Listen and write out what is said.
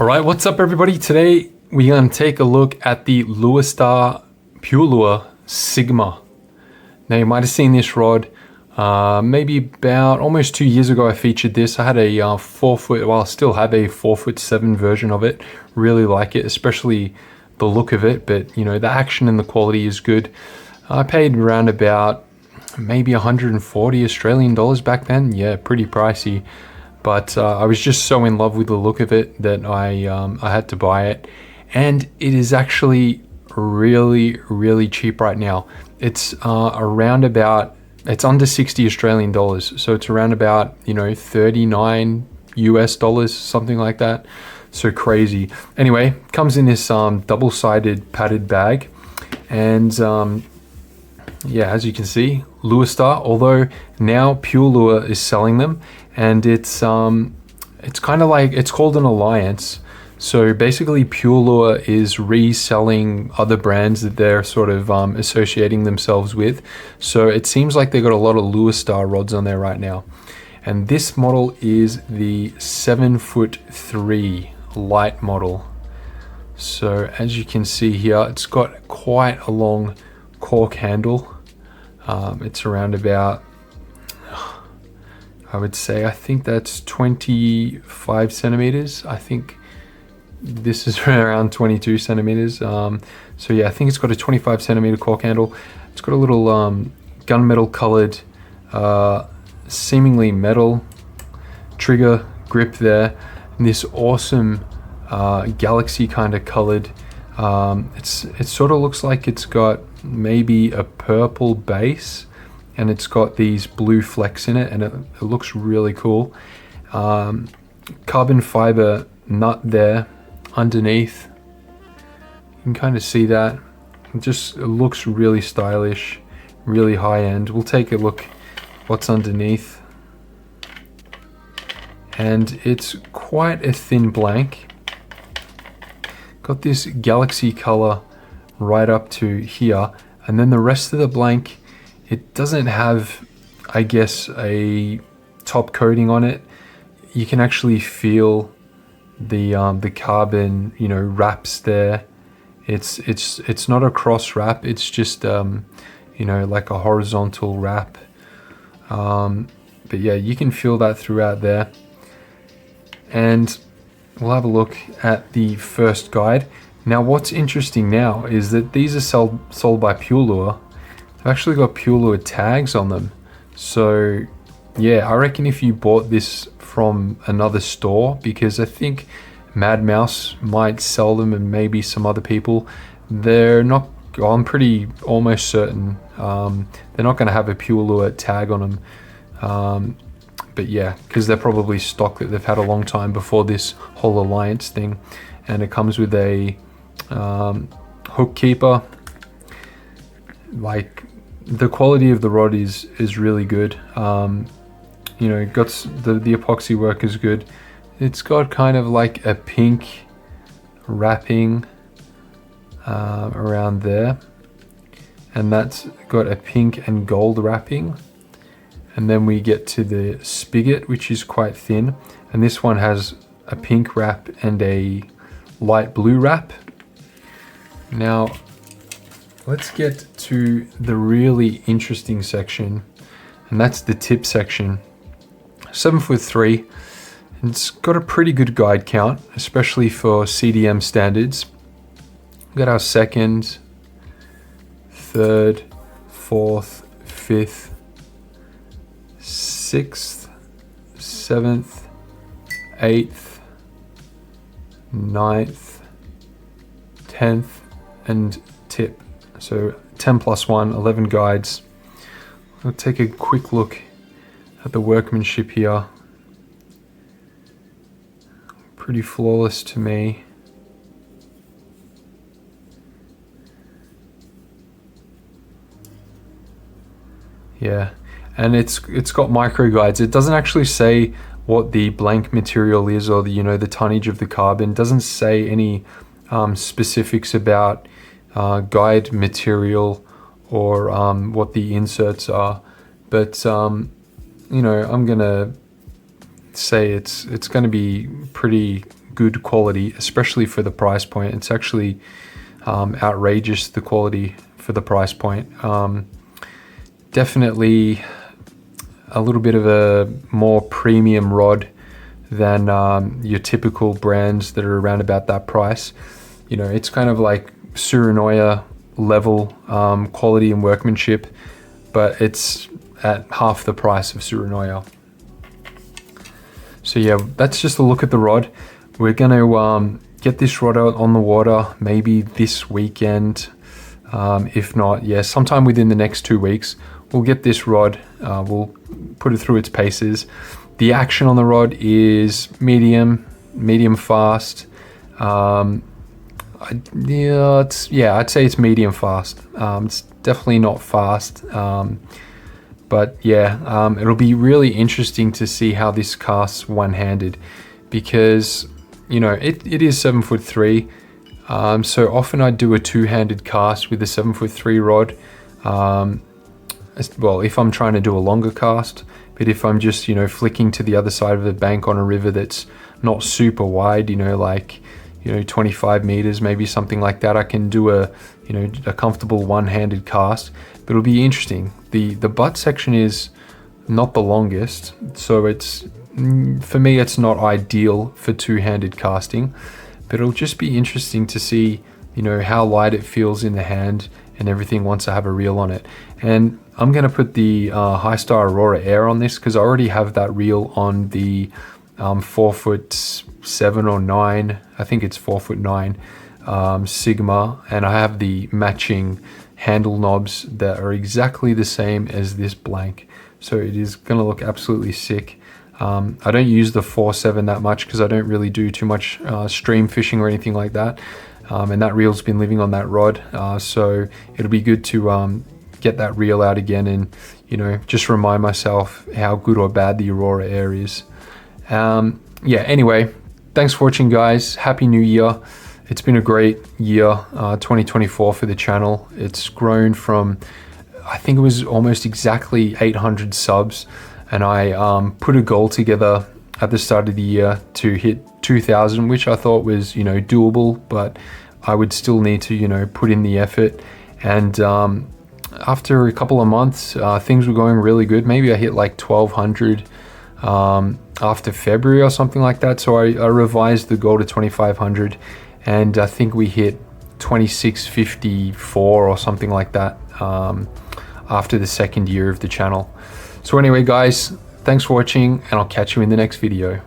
All right, what's up everybody? Today we're going to take a look at the Lurestar Purelure Sigama. Now you might have seen this rod maybe about almost 2 years ago. I featured this. I had a 4 foot, well I still have a 4'7" version of it. Really like it, especially the look of it, but you know, the action and the quality is good. I paid around about maybe 140 Australian dollars back then. Yeah, pretty pricey. But I was just so in love with the look of it that I had to buy it. And it is actually really cheap right now. It's around about, it's under 60 Australian dollars. So it's around about, you know, 39 US dollars, something like that. So crazy. Anyway, comes in this double-sided padded bag. And yeah, as you can see, Lurestar, although now Purelure is selling them, and it's kind of like, it's called an alliance. So basically Purelure is reselling other brands that they're sort of associating themselves with. So it seems like they got a lot of Lurestar rods on there right now. And this model is the 7'3" light model. So as you can see here, it's got quite a long cork handle. It's around about, I would say, I think that's 25 centimeters. I think this is around 22 centimeters. So yeah, I think it's got a 25 centimeter cork handle. It's got a little gunmetal colored, seemingly metal trigger grip there. And this awesome galaxy kind of colored. It sort of looks like it's got maybe a purple base, and it's got these blue flecks in it, and it looks really cool. Carbon fiber nut there underneath. You can kind of see that. It looks really stylish, really high end. We'll take a look what's underneath. And it's quite a thin blank. Got this galaxy color right up to here, and then the rest of the blank, it doesn't have, I guess, a top coating on it. You can actually feel the carbon, you know, wraps there. It's not a cross wrap. It's just you know, like a horizontal wrap. But yeah, you can feel that throughout there. And we'll have a look at the first guide. Now what's interesting now is that these are sold by Purelure. They've actually got Purelure tags on them. So yeah, I reckon if you bought this from another store, because I think Mad Mouse might sell them and maybe some other people, they're not, I'm pretty almost certain they're not going to have a Purelure tag on them. But yeah, because they're probably stock that they've had a long time before this whole alliance thing. And it comes with a hook keeper. Like, the quality of the rod is really good. You know, got the epoxy work is good. It's got kind of like a pink wrapping around there, and that's got a pink and gold wrapping. And then we get to the spigot, which is quite thin, and this one has a pink wrap and a light blue wrap. Now let's get to the really interesting section, and that's the tip section. 7'3", it's got a pretty good guide count, especially for CDM standards. We've got our second, third, fourth, fifth, 6th, 7th, 8th, 9th, 10th, and tip. So 10 plus 1, 11 guides. I'll take a quick look at the workmanship here. Pretty flawless to me. Yeah. And it's got micro guides. It doesn't actually say what the blank material is, or the, you know, the tonnage of the carbon. It doesn't say any specifics about guide material or what the inserts are. But you know, I'm gonna say it's gonna be pretty good quality, especially for the price point. It's actually outrageous, the quality for the price point. Definitely a little bit of a more premium rod than your typical brands that are around about that price. You know, it's kind of like Surinoya level quality and workmanship, but it's at half the price of Surinoya. So yeah, that's just a look at the rod. We're gonna get this rod out on the water maybe this weekend. If not, yeah, sometime within the next 2 weeks, we'll get this rod, we'll put it through its paces. The action on the rod is medium fast. I'd say it's medium fast. It's definitely not fast. But yeah, it'll be really interesting to see how this casts one-handed, because, you know, it is 7'3". So often I do a two-handed cast with a 7'3" rod. Well, if I'm trying to do a longer cast, but if I'm just, you know, flicking to the other side of the bank on a river that's not super wide, you know, like, you know, 25 meters, maybe something like that, I can do a comfortable one-handed cast. But it'll be interesting. The butt section is not the longest, so it's, for me, it's not ideal for two-handed casting, but it'll just be interesting to see, you know, how light it feels in the hand and everything once I have a reel on it. And I'm going to put the High Star Aurora Air on this, because I already have that reel on the 4'7" or 9, I think it's 4'9" Sigma, and I have the matching handle knobs that are exactly the same as this blank, so it is going to look absolutely sick. I don't use the 4'7" that much because I don't really do too much stream fishing or anything like that, and that reel's been living on that rod, so it'll be good to get that reel out again and, you know, just remind myself how good or bad the Aurora Air is. Yeah, anyway, thanks for watching, guys. Happy New Year. It's been a great year, 2024 for the channel. It's grown from, I think it was almost exactly 800 subs, and I put a goal together at the start of the year to hit 2,000, which I thought was, you know, doable, but I would still need to, you know, put in the effort. And after a couple of months, things were going really good. Maybe I hit like 1,200 after February or something like that. So I revised the goal to 2,500, and I think we hit 2,654 or something like that after the second year of the channel. So anyway, guys, thanks for watching, and I'll catch you in the next video.